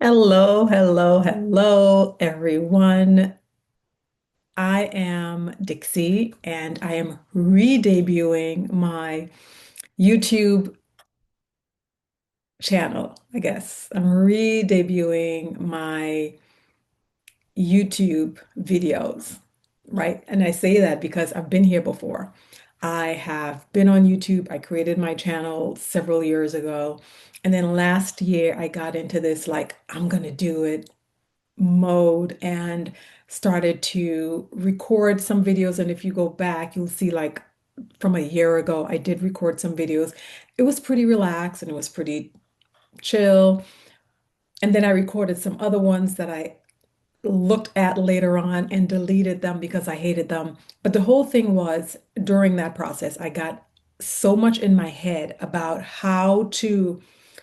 Hello, hello, hello, everyone. I am Dixie and I am re-debuting my YouTube channel, I guess. I'm re-debuting my YouTube videos, right? And I say that because I've been here before. I have been on YouTube. I created my channel several years ago. And then last year, I got into this like, I'm gonna do it mode and started to record some videos. And if you go back, you'll see like from a year ago, I did record some videos. It was pretty relaxed and it was pretty chill. And then I recorded some other ones that I looked at later on and deleted them because I hated them. But the whole thing was during that process, I got so much in my head about how to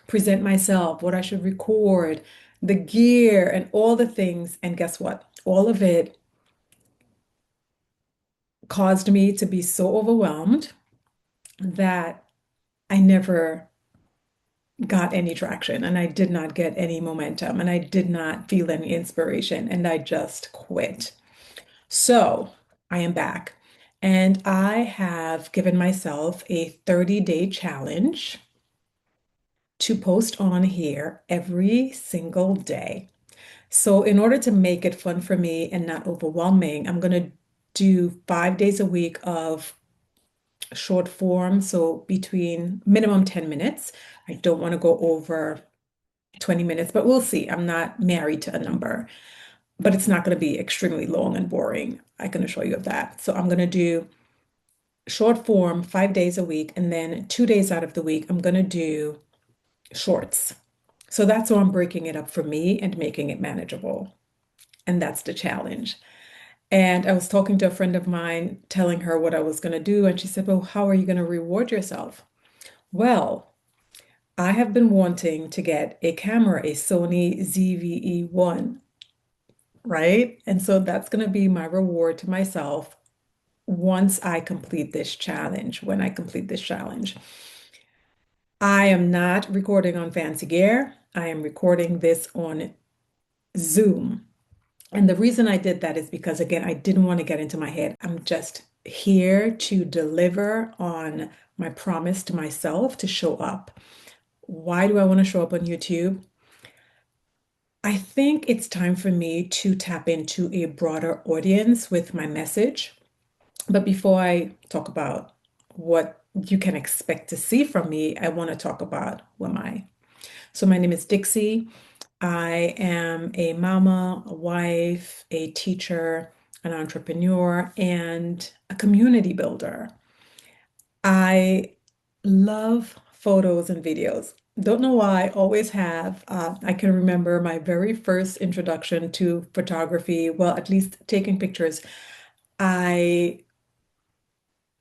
present myself, what I should record, the gear, and all the things. And guess what? All of it caused me to be so overwhelmed that I never got any traction and I did not get any momentum and I did not feel any inspiration and I just quit. So I am back and I have given myself a 30-day challenge to post on here every single day. So, in order to make it fun for me and not overwhelming, I'm going to do 5 days a week of short form. So, between minimum 10 minutes. I don't want to go over 20 minutes, but we'll see. I'm not married to a number, but it's not going to be extremely long and boring. I can assure you of that. So, I'm going to do short form 5 days a week, and then 2 days out of the week, I'm going to do shorts. So that's how I'm breaking it up for me and making it manageable. And that's the challenge. And I was talking to a friend of mine, telling her what I was going to do. And she said, well, how are you going to reward yourself? Well, I have been wanting to get a camera, a Sony ZV-E1, right? And so that's going to be my reward to myself once I complete this challenge, when I complete this challenge. I am not recording on fancy gear. I am recording this on Zoom. And the reason I did that is because, again, I didn't want to get into my head. I'm just here to deliver on my promise to myself to show up. Why do I want to show up on YouTube? I think it's time for me to tap into a broader audience with my message. But before I talk about what you can expect to see from me, I want to talk about who am I? So, my name is Dixie. I am a mama, a wife, a teacher, an entrepreneur, and a community builder. I love photos and videos. Don't know why, always have. I can remember my very first introduction to photography, well, at least taking pictures. I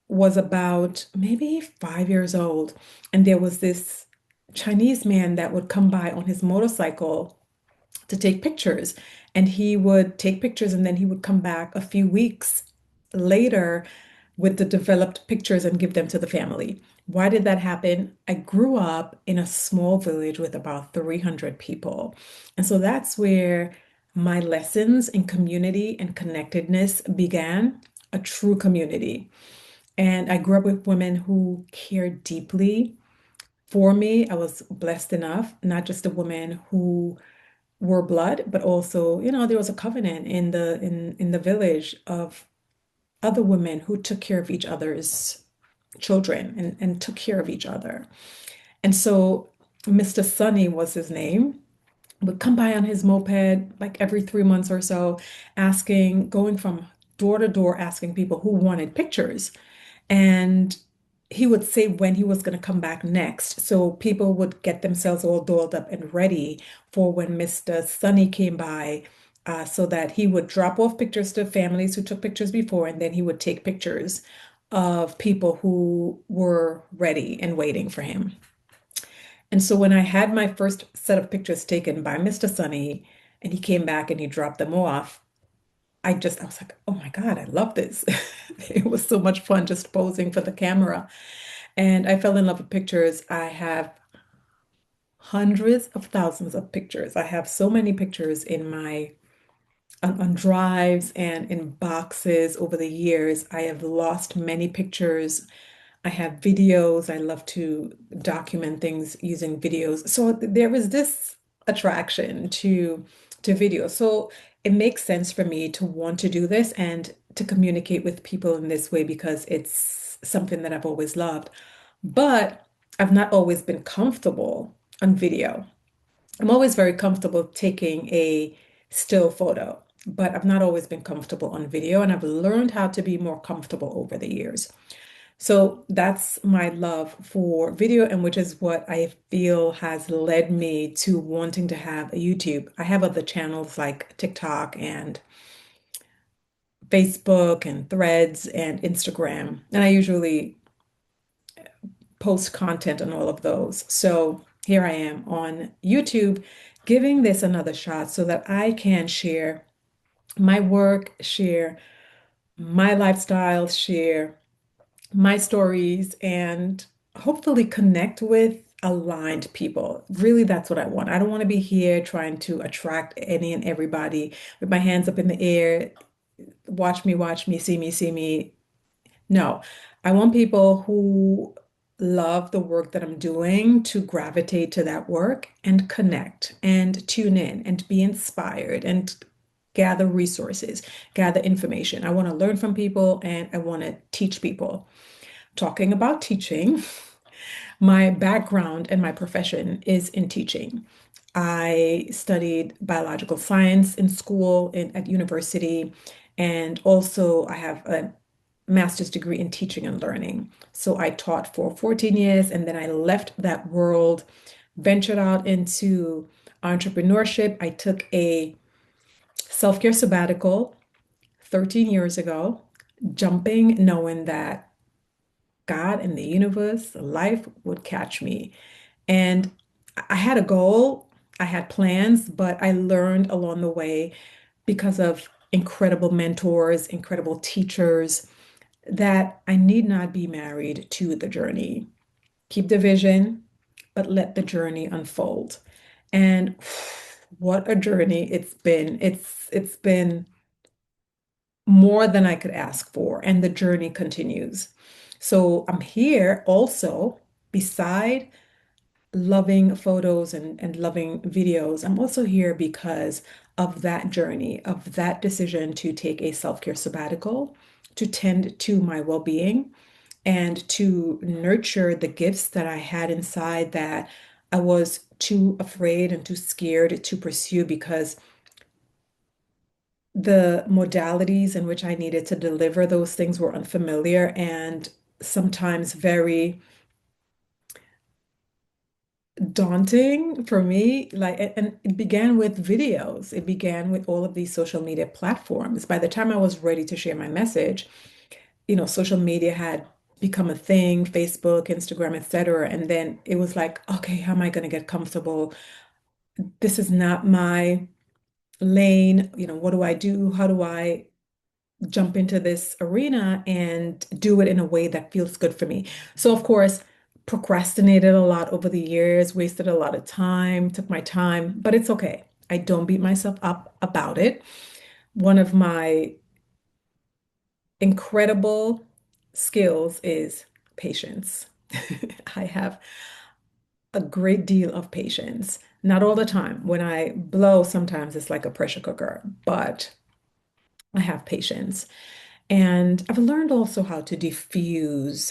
was about maybe 5 years old, and there was this Chinese man that would come by on his motorcycle to take pictures. And he would take pictures and then he would come back a few weeks later with the developed pictures and give them to the family. Why did that happen? I grew up in a small village with about 300 people. And so that's where my lessons in community and connectedness began, a true community. And I grew up with women who cared deeply for me. I was blessed enough, not just a woman who were blood, but also, there was a covenant in the village of other women who took care of each other's children and took care of each other. And so Mr. Sunny was his name, would come by on his moped like every 3 months or so, going from door to door, asking people who wanted pictures. And he would say when he was going to come back next. So people would get themselves all dolled up and ready for when Mr. Sunny came by, so that he would drop off pictures to families who took pictures before, and then he would take pictures of people who were ready and waiting for him. And so when I had my first set of pictures taken by Mr. Sunny and he came back and he dropped them off, I was like, oh my God, I love this. It was so much fun just posing for the camera. And I fell in love with pictures. I have hundreds of thousands of pictures. I have so many pictures in my on drives and in boxes over the years. I have lost many pictures. I have videos. I love to document things using videos. So there was this attraction to video. So it makes sense for me to want to do this and to communicate with people in this way because it's something that I've always loved. But I've not always been comfortable on video. I'm always very comfortable taking a still photo, but I've not always been comfortable on video, and I've learned how to be more comfortable over the years. So that's my love for video, and which is what I feel has led me to wanting to have a YouTube. I have other channels like TikTok and Facebook and Threads and Instagram, and I usually post content on all of those. So here I am on YouTube giving this another shot so that I can share my work, share my lifestyle, share my stories, and hopefully connect with aligned people. Really, that's what I want. I don't want to be here trying to attract any and everybody with my hands up in the air. Watch me, see me. No, I want people who love the work that I'm doing to gravitate to that work and connect and tune in and be inspired and gather resources, gather information. I want to learn from people and I want to teach people. Talking about teaching, my background and my profession is in teaching. I studied biological science in school, at university, and also I have a master's degree in teaching and learning. So I taught for 14 years and then I left that world, ventured out into entrepreneurship. I took a self-care sabbatical 13 years ago, jumping, knowing that God and the universe, life would catch me. And I had a goal, I had plans, but I learned along the way because of incredible mentors, incredible teachers, that I need not be married to the journey. Keep the vision, but let the journey unfold. And what a journey it's been. It's been more than I could ask for, and the journey continues. So I'm here also beside loving photos and loving videos. I'm also here because of that journey, of that decision to take a self-care sabbatical, to tend to my well-being and to nurture the gifts that I had inside that I was too afraid and too scared to pursue because the modalities in which I needed to deliver those things were unfamiliar and sometimes very daunting for me. Like, and it began with videos. It began with all of these social media platforms. By the time I was ready to share my message, social media had become a thing, Facebook, Instagram, etc. And then it was like, okay, how am I going to get comfortable? This is not my lane. What do I do? How do I jump into this arena and do it in a way that feels good for me? So, of course, procrastinated a lot over the years, wasted a lot of time, took my time, but it's okay. I don't beat myself up about it. One of my incredible skills is patience. I have a great deal of patience. Not all the time. When I blow, sometimes it's like a pressure cooker, but I have patience. And I've learned also how to diffuse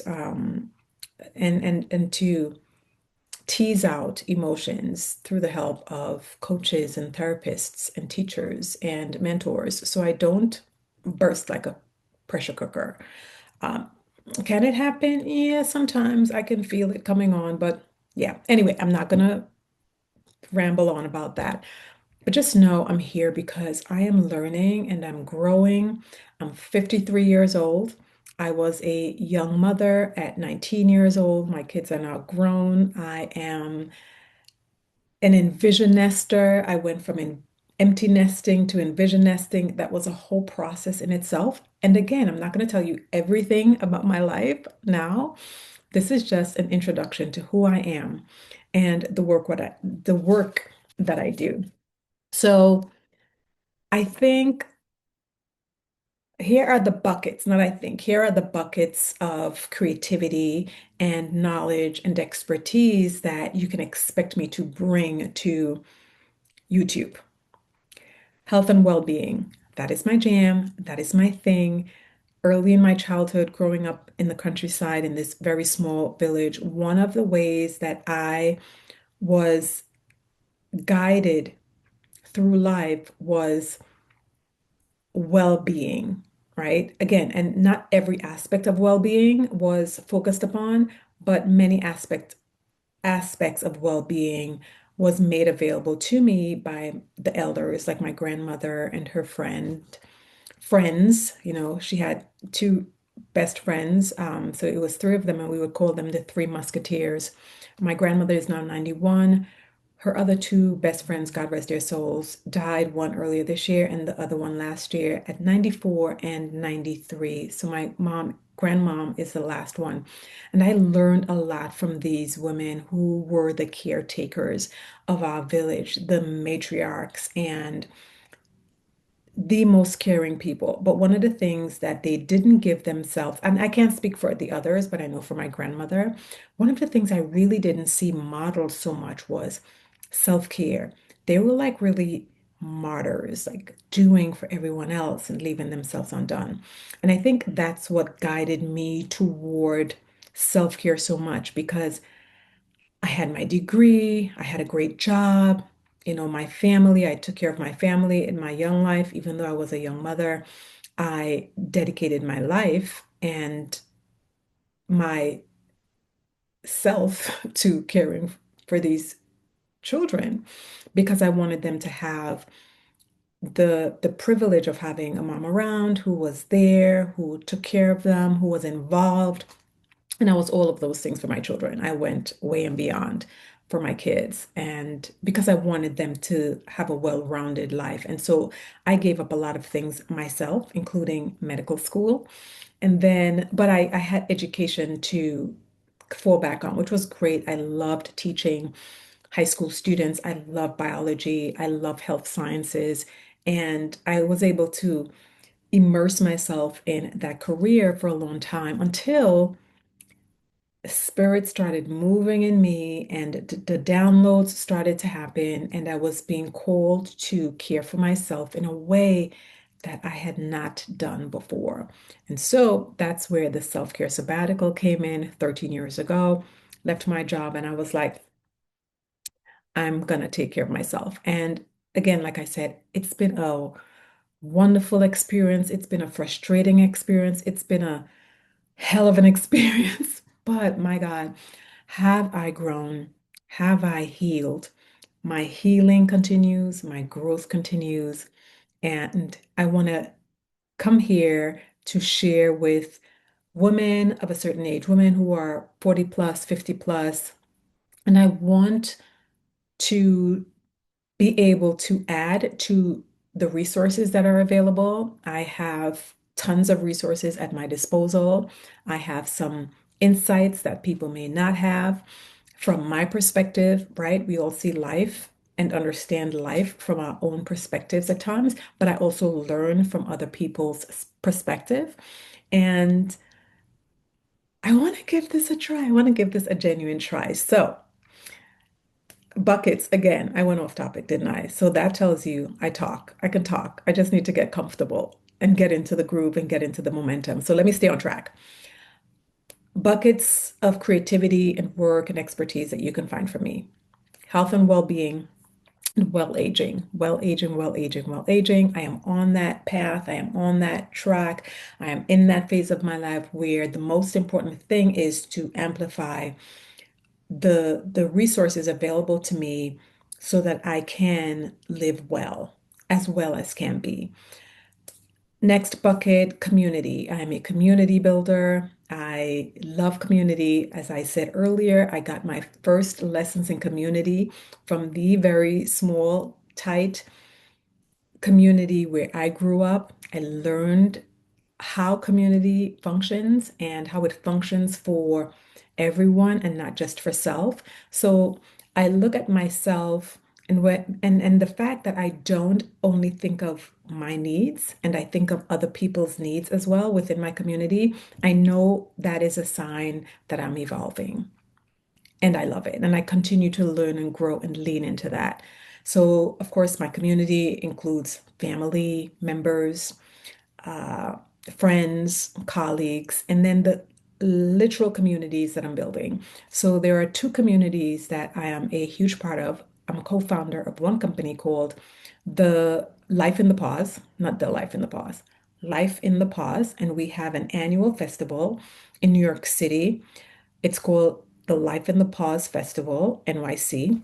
and to tease out emotions through the help of coaches and therapists and teachers and mentors. So I don't burst like a pressure cooker. Um, can it happen? Yeah, sometimes I can feel it coming on, but yeah. Anyway, I'm not gonna ramble on about that. But just know I'm here because I am learning and I'm growing. I'm 53 years old. I was a young mother at 19 years old. My kids are now grown. I am an envision nester. I went from empty nesting to envision nesting. That was a whole process in itself. And again, I'm not going to tell you everything about my life now, This is just an introduction to who I am and the work that I do. So I think here are the buckets, not I think, here are the buckets of creativity and knowledge and expertise that you can expect me to bring to YouTube. Health and well-being. That is my jam. That is my thing. Early in my childhood, growing up in the countryside in this very small village, one of the ways that I was guided through life was well-being, right? Again, and not every aspect of well-being was focused upon, but many aspects of well-being was made available to me by the elders, like my grandmother and her friends. She had two best friends. So it was three of them, and we would call them the Three Musketeers. My grandmother is now 91. Her other two best friends, God rest their souls, died, one earlier this year and the other one last year at 94 and 93. So my grandmom is the last one. And I learned a lot from these women who were the caretakers of our village, the matriarchs, and the most caring people. But one of the things that they didn't give themselves, and I can't speak for the others, but I know for my grandmother, one of the things I really didn't see modeled so much was self-care. They were like really martyrs, like doing for everyone else and leaving themselves undone. And I think that's what guided me toward self-care so much because I had my degree, I had a great job, my family, I took care of my family in my young life, even though I was a young mother. I dedicated my life and myself to caring for these children because I wanted them to have the privilege of having a mom around who was there, who took care of them, who was involved. And I was all of those things for my children. I went way and beyond for my kids. And because I wanted them to have a well-rounded life. And so I gave up a lot of things myself, including medical school. And then, but I had education to fall back on, which was great. I loved teaching high school students. I love biology. I love health sciences. And I was able to immerse myself in that career for a long time until spirit started moving in me and the downloads started to happen and I was being called to care for myself in a way that I had not done before. And so that's where the self-care sabbatical came in 13 years ago. Left my job and I was like, I'm gonna take care of myself. And again, like I said, it's been a wonderful experience. It's been a frustrating experience. It's been a hell of an experience. But my God, have I grown? Have I healed? My healing continues, my growth continues, and I want to come here to share with women of a certain age, women who are 40 plus, 50 plus, and I want to be able to add to the resources that are available. I have tons of resources at my disposal. I have some insights that people may not have. From my perspective, right? We all see life and understand life from our own perspectives at times, but I also learn from other people's perspective. And I want to give this a try. I want to give this a genuine try. So, buckets, again, I went off topic, didn't I? So that tells you I talk. I can talk. I just need to get comfortable and get into the groove and get into the momentum. So let me stay on track. Buckets of creativity and work and expertise that you can find from me. Health and well-being and well-aging, well-aging, well-aging, well-aging. I am on that path. I am on that track. I am in that phase of my life where the most important thing is to amplify the resources available to me so that I can live well as can be. Next bucket, community. I'm a community builder. I love community. As I said earlier, I got my first lessons in community from the very small, tight community where I grew up. I learned how community functions and how it functions for everyone and not just for self. So I look at myself and the fact that I don't only think of my needs and I think of other people's needs as well within my community, I know that is a sign that I'm evolving. And I love it. And I continue to learn and grow and lean into that. So, of course, my community includes family members, uh, friends, colleagues, and then the literal communities that I'm building. So there are two communities that I am a huge part of. I'm a co-founder of one company called the Life in the Pause, not the Life in the Pause, Life in the Pause, and we have an annual festival in New York City. It's called the Life in the Pause Festival, NYC.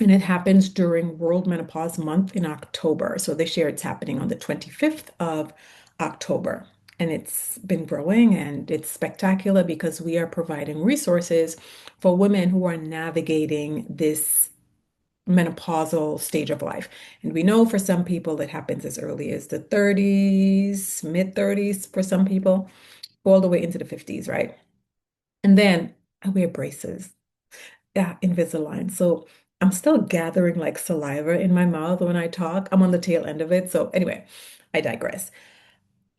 And it happens during World Menopause Month in October. So this year it's happening on the 25th of October. And it's been growing and it's spectacular because we are providing resources for women who are navigating this menopausal stage of life. And we know for some people it happens as early as the 30s, mid 30s for some people, all the way into the 50s, right? And then I wear braces. Yeah, Invisalign. So I'm still gathering like saliva in my mouth when I talk. I'm on the tail end of it. So anyway, I digress.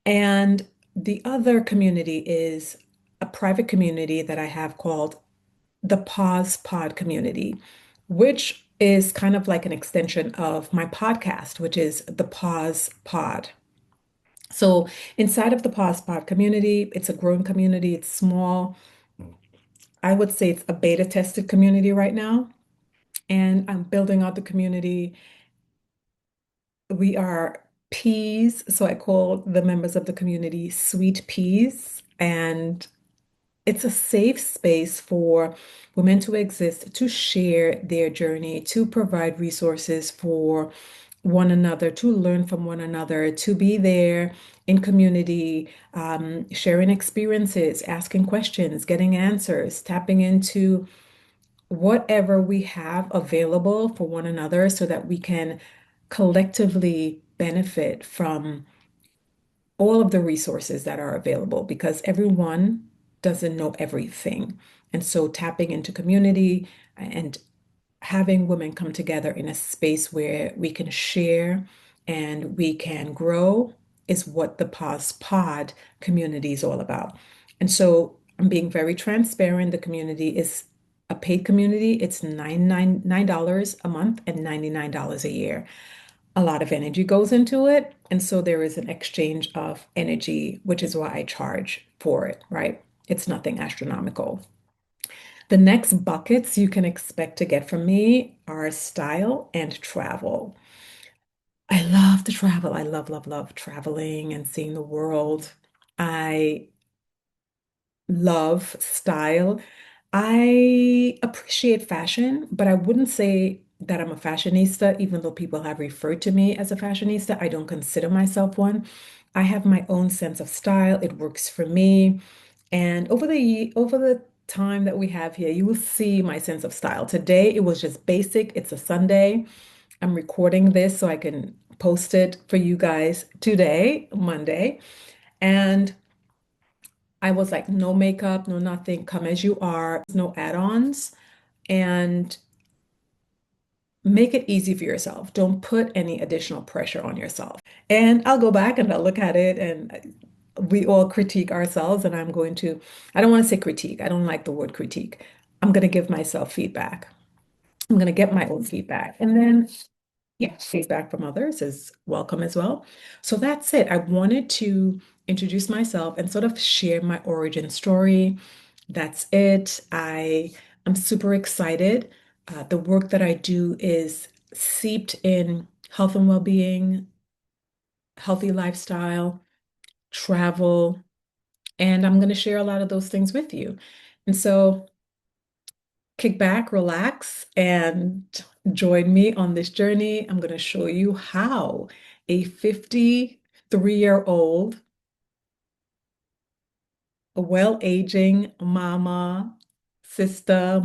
And the other community is a private community that I have called the Pause Pod community, which is kind of like an extension of my podcast, which is the Pause Pod. So inside of the Pause Pod community, it's a growing community. It's small. I would say it's a beta tested community right now. And I'm building out the community. We are peas, so I call the members of the community sweet peas, and it's a safe space for women to exist, to share their journey, to provide resources for one another, to learn from one another, to be there in community, sharing experiences, asking questions, getting answers, tapping into whatever we have available for one another so that we can collectively benefit from all of the resources that are available because everyone doesn't know everything. And so tapping into community and having women come together in a space where we can share and we can grow is what the Pause Pod community is all about. And so I'm being very transparent. The community is a paid community. It's $9 a month and $99 a year. A lot of energy goes into it. And so there is an exchange of energy, which is why I charge for it, right? It's nothing astronomical. The next buckets you can expect to get from me are style and travel. I love to travel. I love, love, love traveling and seeing the world. I love style. I appreciate fashion, but I wouldn't say that I'm a fashionista, even though people have referred to me as a fashionista. I don't consider myself one. I have my own sense of style. It works for me. And over the time that we have here, you will see my sense of style. Today it was just basic. It's a Sunday. I'm recording this so I can post it for you guys today, Monday. And I was like, no makeup, no nothing, come as you are, no add-ons, and make it easy for yourself. Don't put any additional pressure on yourself. And I'll go back and I'll look at it and we all critique ourselves. And I don't want to say critique. I don't like the word critique. I'm going to give myself feedback. I'm going to get my own feedback. And then yeah, feedback from others is welcome as well. So that's it. I wanted to introduce myself and sort of share my origin story. That's it. I am super excited. The work that I do is seeped in health and well-being, healthy lifestyle, travel, and I'm going to share a lot of those things with you. And so kick back, relax, and join me on this journey. I'm going to show you how a 53-year-old, a well-aging mama, sister,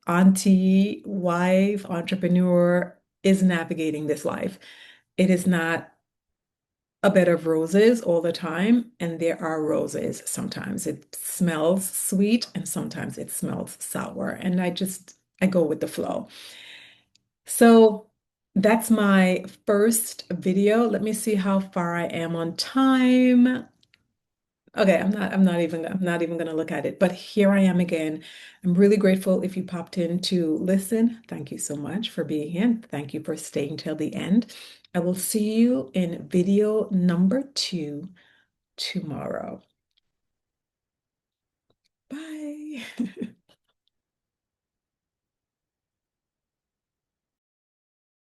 auntie, wife, entrepreneur is navigating this life. It is not a bed of roses all the time, and there are roses. Sometimes it smells sweet, and sometimes it smells sour. And I go with the flow. So that's my first video. Let me see how far I am on time. Okay, I'm not even gonna look at it, but here I am again. I'm really grateful if you popped in to listen. Thank you so much for being here. Thank you for staying till the end. I will see you in video number 2 tomorrow. Bye.